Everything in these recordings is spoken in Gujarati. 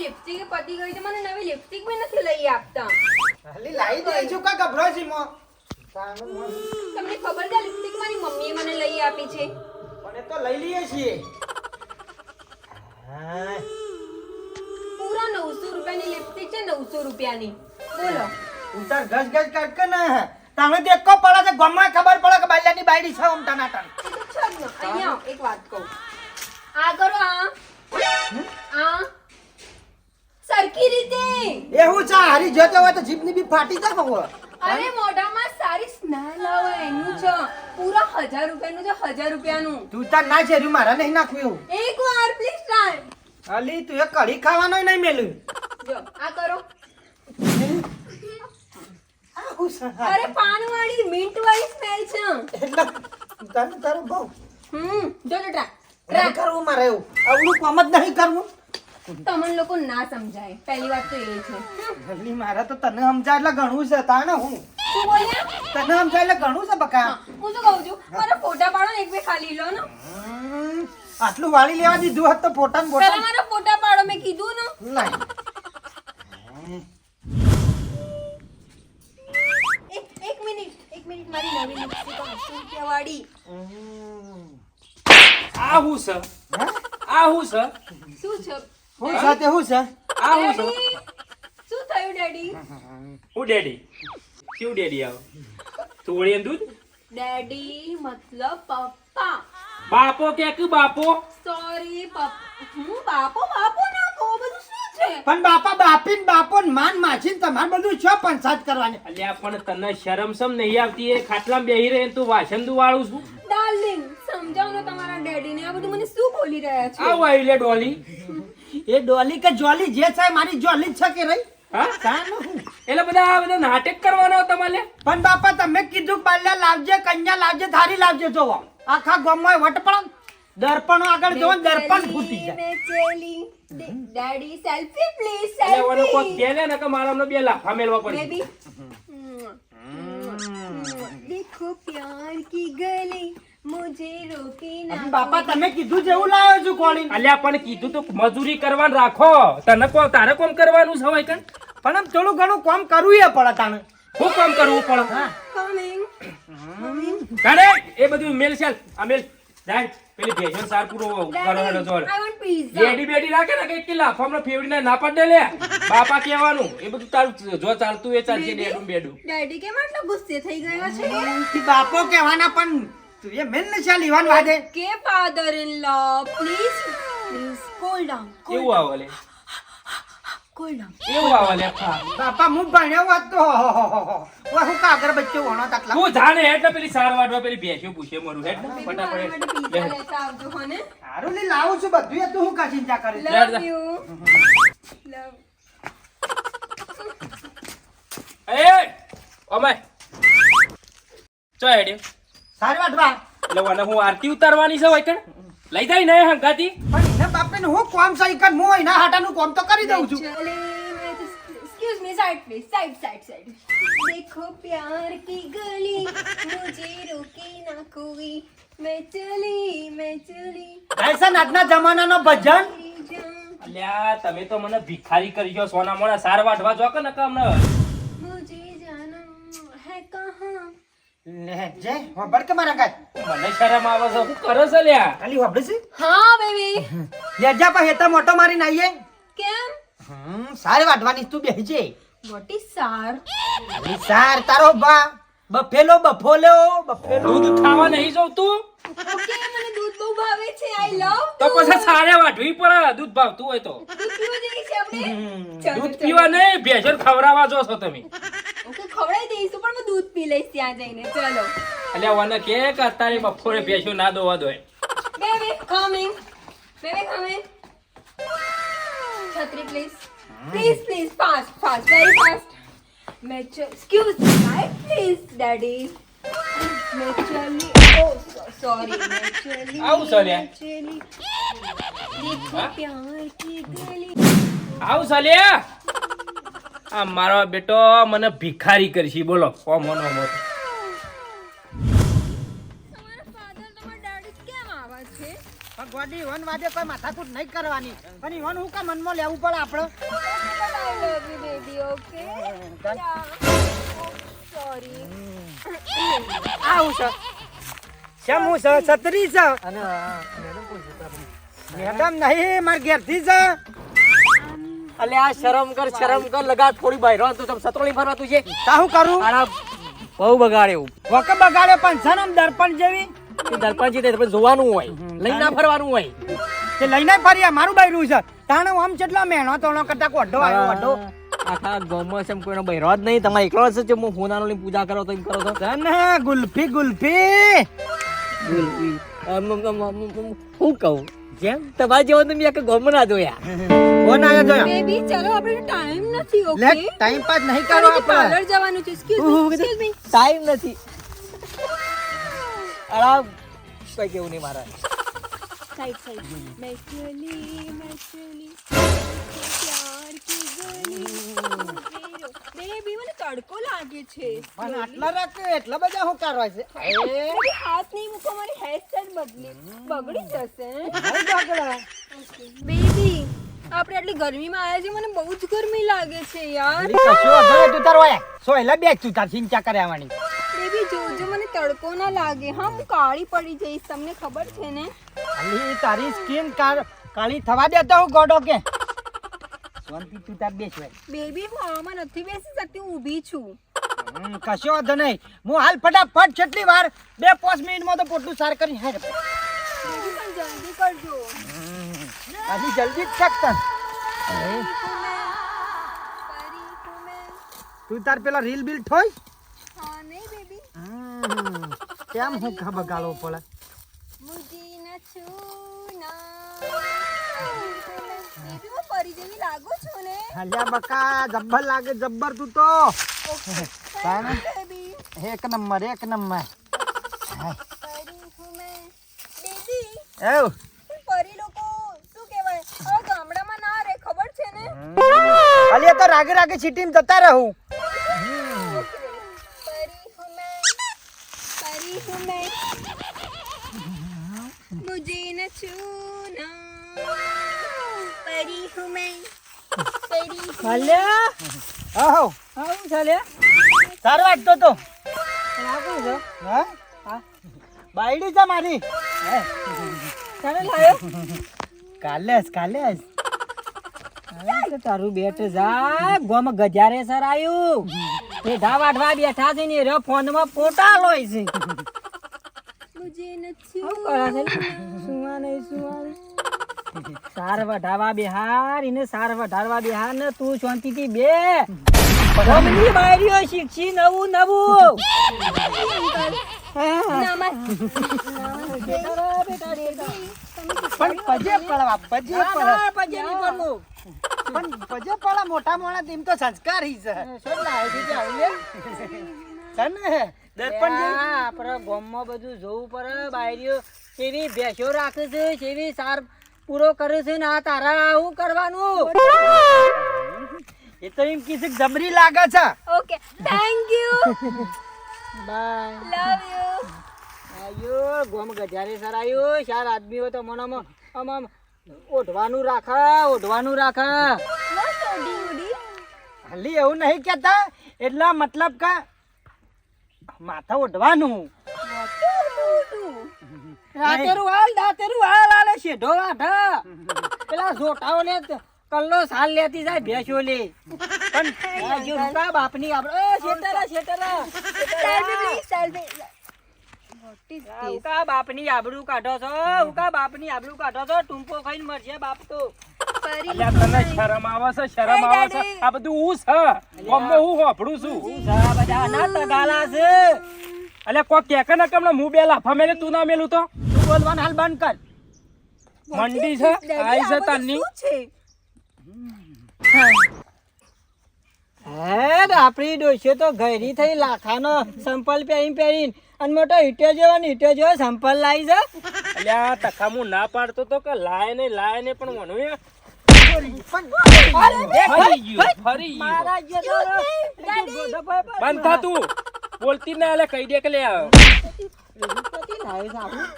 લિપસ્ટિક પતી ગઈ છે, મને નવી લિપસ્ટિક બી નથી લઈ આપતા. હાલી લાવી દઈશું કા ગભરો છે મો તમને ખબર છે લિપસ્ટિક મારી મમ્મીએ મને લઈ આપી છે? પણ એ તો લઈ લઈએ છીએ. હા પૂરા 900 રૂપિયાની લિપસ્ટિક છે, 900 રૂપિયાની. બોલો ઉતાર ગજ ગજ કાઢ કે ના તમે દેખો પડે છે ગમે ખબર પડે કે બાલ્યાની બાયડી છે ઓમ ટનાટન. એ તો છે જ ને. અહીંયા આવો, એક વાત કહું. આ કરો આ સરખી રીતે. એવું છે હારી જતો હોય તો જીભની બી ફાટી જાય હવે. અરે મોઢામાં સારી સ્મેલ આવે એનું છે. પૂરા 1000 રૂપિયાનું છે, 1000 રૂપિયાનું. તું તાર ના છે મારા નહીં નાખવું એવું. એક વાર પ્લીઝ ટ્રાય. અલી તું એ કઢી ખાવાનો નહીં મેલું. જો આ કરો. આવું છે. અરે પાનવાળી મિન્ટ વાળી સ્મેલ છે. એટલે તારું તારું બહુ જો ટ્રાય. નહીં કરવું મારે એવું આવડું કામ જ નહીં કરવું. તમને લોકો ના સમજાય, પહેલી વાત તો એ છે. અલી મારે તો તને સમજાય એટલે ઘણું છે તાને હું શું બોલ્યા? તને સમજાય એટલે ઘણું છે બકા. હું શું કહું છું, મારા ફોટા પાડો ને, એક બે ખાલી લો ને. આટલું વાળી લેવા દીધું હોત તો ફોટા ને પહેલા ફોટા મારા ફોટા પાડો, મેં કીધું ને. નહીં. એક મિનિટ મારી નવી લિપસ્ટિક 80 રૂપિયા વાળી. આ હું છે? હે? આ હું છે? શું છે હું સાથે હું છે આ હું છે? ડેડી? શું થયું ડેડી? હું ડેડી. શું ડેડી આવ? થોડી એમ દૂધ? ડેડી મતલબ પપ્પા. બાપો કે બાપો? સોરી હું બાપો ના કહો, બધું શું છે? પણ બાપા બાપી ને બાપો ને માન માછી ને તમારે બધું છો પંચાયત કરવાની. અલ્યા પણ તને શરમ સમ નહીં આવતી? એ ખાટલામાં બેહી રહે તું વાસંદુ વાળું છું. ડાર્લિંગ સમજાવો ને તમારા ડેડીને, આ બધું મને શું બોલી રહ્યા છે? આવ આઈલે ડોલી. એ ડોલી કે જોલી જે છે મારી જોલી જ છે કે રહી. હા? તાનું હું. એટલે બધા નાટક કરવાના તમારે? પણ બાપા તમે કીધું કે બાલ્યા લાવજે કન્યા લાવજે થારી લાવજે જોવા આખા ગામમાં વટપણ દર્પણ આગળ જોવો ને દર્પણ ફૂટી જાય. મેં ચલી ડેડી સેલ્ફી પ્લીઝ એટલે ઓનો કોક સેલ્ફી. કે લે ને કે મારા હમણાં બે લાફા મેલવા પડશે. બેબી देखो प्यार की गली मुझे रोके ना. અને બાપા તમે કીધું જેવું લાવ્યો છું કોણી. અલ્યા પણ કીધું તો મજૂરી કરવાનું રાખો. તને તારે કોમ કરવાનું છે હોય કણ? પણ આમ થોડું ઘણું કામ કરવું એ પડે તાણે. શું કામ કરવું પડે? Coming. તારે એ બધું મેલ ચાલ આ મેલ જાય પેલી ભેજન સાર પૂરો કરો હેડો જોડ. I want pizza. બેડી બેડી રાખે ને કઈ લાફામનો ફેવડીને ના પાડ દે લે. બાપા કહેવાનું એ બધું તારું જો ચાલતું એ ચાલશે ડેડું બેડું. ડેડી કેમ આટલો ગુસ્સે થઈ ગયો છે? ઈ બાપો કહેવાના પણ તું એ મેલ ને ચાલ ઈવાન વાદે. કે father in law please cool down. એવું આવે લે Cool down. એવું આવે લે. બાપા હું ભણ્યો હોત તો ઓય હું કાગર બચ્ચો ભણો તાટલા. તું જાને એટલે પેલી સાર વાટવા પેલી ભેંસ્યો પૂછે મારું હેડ મારા ફટાફટ માટે pizza લેતા આવજો હો ને. હારું લી લાવું છું બધું એ તું હું કા ચિંતા કરે છે. Love you. Love. A oh my ચો હેડ્યો સારી વાટવા એટલે મને હું આરતી ઉતારવાની છે હોય કણ લઈ જાય ને હંગાતી. પણ એને બાપને હું કોમ સહી કર હું એના હાટાનું કોમ તો કરી દઉં છું. Excuse me, side please, side. देखो प्यार की गली मुझे रोके ना कोई मैं चली ગાયસન આજના જમાનાનો ભજન तेरी जान અલ્યા તમે તો મને ભિખારી કરી ગયો સોના મોના સાર વાટવા જો કે નકા હમણાં. मुझे जाना है कहाँ. લે જે હોબળ કે મારા ગાય મને શરમ આવે છે હું કરે છે લ્યા. ખાલી હોબળ છે हाँ बेबी. લેજા પા હેતા મોટો મારીને આવીએ. કેમ? સારી વાટવાની તું બેહી છે. What is sar? સાર તારો બા બફેલો દૂધ ખાવા નહીં જવું તું Okay, મને દૂધ બહુ ભાવે છે. I love તો પછી સારે વાટવી પડે દૂધ ભાવતું હોય તો. દૂધ પીવા જઈએ છીએ આપણે. ચાલો, દૂધ ચાલો. પીવા નહીં ભેંસોને ખવડાવવા જો છો તમે. Okay, ખવડાવી દઈશું પણ હું દૂધ પી લઈશ ત્યાં જઈને. ચલો. અલ્યા મને કે અત્યારે બપોરે ભેંસો ના દોવા દોય. Baby, coming. Baby, coming. Chhatri, please. Please, fast, very fast. Excuse me, right, please, daddy. मैं चली. Oh, sorry. मैं चली. આવું છે લ્યા. मैं चली. देखो प्यार की गली. આવું ચાલ્યા આ મારો બેટો મને ભિખારી કરશી બોલો કોમ હોનો મોત. તમારા father, તમારા daddy કેમ આવા છે? ગોડી ઈવન વાદે કોઈ માથાકૂટ નહીં કરવાની પણ ઈવન હું કા મનમાં લેવું પડે આપણે I love you, baby, okay? Done. Yeah. Oh, sorry. આવું છે શેમ હું છે છત્રી છે અને મેડમ નહીં માર ઘેરથી છે અલે આ શરમ કર લગા થોડી બહાર તો તમ સતરોલી ફરવા તું છે તા હું કરું આના બહુ બગાડ્યો વકે બગાડે પણ છે ને આમ દર્પણ જેવી તું દર્પણ જીતે તો જોવાનું હોય લઈ ના ફરવાનું હોય તે લઈને ફરી મારું બાયરું છે તાણે આમ કેટલા મહેનો તોણો કરતા કોઢો આવ્યો વઢો આખા ગામમાં છે કોઈનો બહેરો જ નહીં તમારે એકલો જ છે હું ફોનાનો લઈને પૂજા કરો તો એમ કરો તો તને ગુલ્ફી ગુલ્ફી હું કહું જેમ તમારા જેવો તો મેં આખા ગામમાં ના જોયા કોણ આયો જોયો Baby, ચલો આપણે ટાઈમ નથી, લે okay? ટાઈમ પાસ નહીં કરો આપણે પાર્લર જવાનું છે. Excuse me. ટાઈમ નથી અલા કઈ કેવું નહીં મારા Side. मैं चली प्यार की गली बेबी મને તડકો લાગે છે. પણ આટલા રાખ એટલા બધા હું કરવા છે મારી હાથ નહીં મૂકો, મારી હેરસ્ટાઈલ બગડી જશે. બેબી આપણે આટલી ગરમીમાં આવ્યા છે, મને બહુ જ ગરમી લાગે છે યાર. કશો અધરે તું તાર હોય સોયલા બેગ તું તાર ચિંતા કર્યાવાની બેબી જોજો મને તડકો ના લાગે. હા, હું કાળી પડી જઈશ, તમને ખબર છે ને. અલી તારી સ્કિન કાળી થવા દેતો હું ગોડો કે શાંતિ તું તાર બેસ હોય બેબી હું આમાં નથી બેસી શકતી, હું ઊભી છું. કશો વાંધો નહીં હું હાલ ફટાફટ કેટલી વાર 2-5 મિનિટમાં તો પોટલું સાર કરી હાર બેબી પણ જલ્દી કરજો. આજી જલ્દી જ શકતા તું તાર પેલા રીલ બિલ ઠોય હા નહીં બેબી, કેમ હું ખબર ગાળો પડે મુજી ન છૂના. બેબી હું પરી જેવી લાગુ છું ને. હલ્યા બકા જબ્બર લાગે જબ્બર તું તો તાને બેબી એક નંબર પરી હું મેં. બેબી એવ પરી લોકો શું કહેવાય, હવે ગામડામાં ના રહે, ખબર છે ને. અલી તો રાગે રાગે સિટીમાં જતા રહું परी हूँ मैं मुझे न छूना. परी हूँ मैं, परी हूँ. હલ્યા આહો આવું ચાલે સારું વાગતો તો લાગુ છે હા બાયડી છે મારી ચાલે લાયો કાલે તારું બેટ જા ગોમ ગજારે સર આયું એ ધા વાઢવા બેઠા છે ને રે ફોનમાં ફોટા લોય છે मुझे न આવું કરે छूना. છે સુવા નહીં સુવા સાર વઢાવા બિહાર એને સાર વઢારવા બિહાર ને તું શાંતિથી બે ગમની બાયરીઓ શીખશી નવું પણ પજે પડવા પજે પડવા પણ પજે પડવા મોટા મોણા તેમ તો સંસ્કારી છે તને દર્પણ જેવી આપડે ગામમાં બધું જોવું પડે બાયરીઓ કેવી ભેંસો રાખે છે કેવી સાર પૂરો કરે છે ને આ તારા આવું કરવાનું એ તો એમ કીધું કે જબરી લાગે છે Okay, thank you. Bye Love you. આયો ગોમ ગજારે સર આયો ચાર આદમી હોય તો મનામાં આમ ઓઢવાનું રાખા What OD? હાલી એવું નહીં કેતા એટલા મતલબ કે માથા ઓઢવાનું દાતેરું હાલ આલે શેઢો વાઢા પેલા જોટાઓને કલ્લો સાલ લેતી જાય ભેંસો લે પણ આ જો રૂપા બાપની આપણે શેતરા Selfie, please, selfie. What is this? ઉકા બાપની આબરૂ કાઢો છો ટૂંપો ખાઈને મરશે બાપ તો પરી અલ્યા તને શરમ આવે છે આ બધું હું છે ગામમાં હું હોભળું છું બધા ના તગાલા છે અલ્યા કોક કે ને કમણે હું બે લાફા મેલે તું ના મેલું તો તું બોલવાનું હાલ બંધ કર મંડી છે Daddy, આઈ છે આ બધું તારની શું છે? હે આપણી ડોશીઓ તો ઘરી થઈ લાખાનો સંપલ પહેરીને અને મોટો હીટો જેવો સંપલ લાવી છે અલ્યા તખામું ના પાડતો તો કે લાય ને પણ વણું ફરી ગયું મારા જેતો બંધ થા તું બોલતી ના એટલે કહી દે કે લે લાવી છે આપણું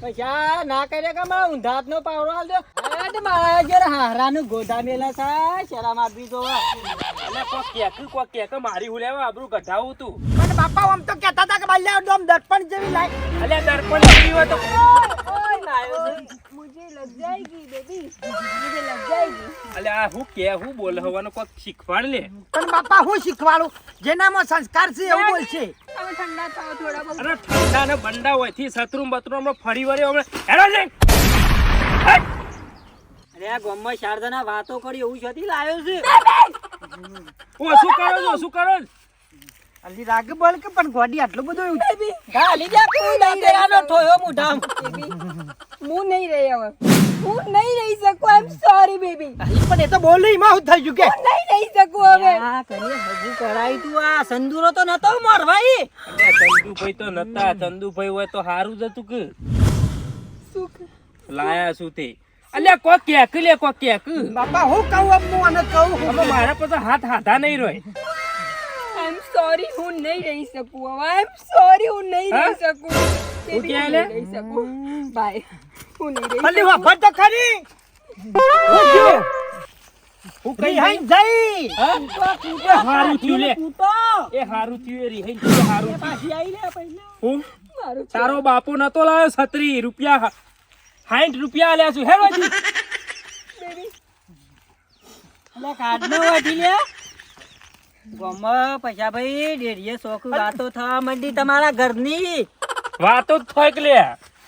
એ પૈસા ના કરે કે મારા ઊંધાત નો પાવડો આલ દો. અરે તે મારા જરા હારાનું ગોદામેલા છે શરમ આપી દો. અલ્યા કોક કેક મારી હું લેવા આબરૂ કઢાવું તું. પણ બાપા આમ તો કહેતા હતા કે બાલ્યા આમ દર્પણ જેવી લાય. અલ્યા દર્પણ જેવી હોય તો मुझे लग जाएगी बेबी, मुझे लग जाएगी. અલ્યા હું બોલ હવાનો કોક શીખવાડ લે. પણ બાપા હું શીખવાડું જેનામાં સંસ્કાર છે એવું બોલશે. હવે ઠંડા થાવ થોડા બહુ. અરે ઠંડા ને બંડા હોય થી સતરું બતરું હમણાં ફરી વળ્યો હમણાં હેરો છે. અરે આ ગામમાં ચાર જણા વાતો કરી એવું છતી લાવ્યો છે. શું કરો છો? અલી રાગ બોલ કે પણ ગોડી આટલું બધું ગાલી જા તું દાંતેરાનો ઠોયો મુઢામ. હું નહીં રહી હવે, હું નહીં રહી શકું. આઈ એમ સોરી બેબી, પણ એ તો બોલી માં હું થઈ ગયું કે હું નહીં રહી શકું હવે. આ કરીએ હગું કરાઈ તું. આ સંદૂરો તો નતો મરવાઈ. અલ્યા ચંદુભાઈ તો નતા. ચંદુભાઈ હોય તો હારું જ હતું કે સુખ લાયા શું તે. અલ્યા કોક કેક લે કોક કેક. બાપા હું કહું અબ હું આને કહું હવે મારા પાસે હાથ હાથા નહીં રોય. આઈ એમ સોરી, હું નહીં રહી શકું હવે. આઈ એમ સોરી, હું નહીં હા? રહી શકું. હું બેબી, ક્યાં હું લે? નહીં રહી શકું. બાય, હું નહીં રહી અલી શકું. વાફર તો ખરી હું જો હું કઈ હાઈ જઈ એ હારું થયું લે. કૂટો. એ હારું થયું એ રિહાઈ ગયું, એ હારું થયું. પાછી આઈ લે પહેલા. હું મારું તારો બાપો નતો લાવ્યો 60 રૂપિયા 60 રૂપિયા આલ્યા છું હેરો જી. બેબી, અલે કાઢનો વાટી લે. ગામમાં પૈસા ભાઈ ડેરીએ શોખ વાતો થવા માંડી તમારા ઘરની. વાતો જ થોઈક લે.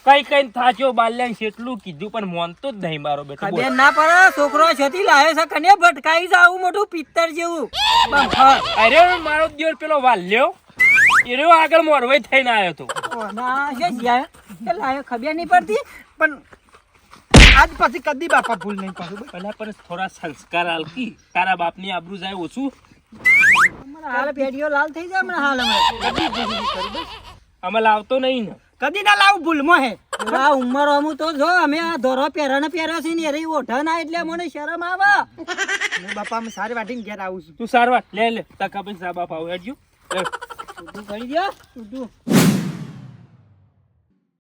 કઈ થાચ્યો બાલ્યાને કેટલું કીધું પણ મોનતો જ નહીં મારો બેટો. બોલ. ખબર ના પડે છોકરો છતી લાવે છે કને ભટકાઈ જાવું મોટું પિત્તર જેવું. અરે મારો દિયોર પેલો વાલ્યો એનો આગળ મોરવાઈ થઈને આવ્યો તો. ના છે જ્યાં કે લાવે ખબર નહીં પડતી. પણ આજ પછી કદી બાપા ભૂલ નહીં કરું પેલા પણ થોડા સંસ્કાર આલકી. તારા બાપની આબરૂ જાય ઓછું. હમણાં હાલ પેઢીઓ લાલ થઈ જાય હમણાં હાલ હમણાં. અમે લાવતો નહીં ને. કદી ના લાવું ભૂલમાં હે આ ઉંમર અમુ તો જો અમે આ ધોરો પહેરાને પહેર્યો છે ને એ રહી ઓઢા ના એટલે મને શરમ આવે. હું બાપા અમે સારી વાટીને ઘેર આવું છું તું સારવાર લે તકા પછી સા બાપ આવું હેડજો. ઊંધું કરી દો ઊંધું.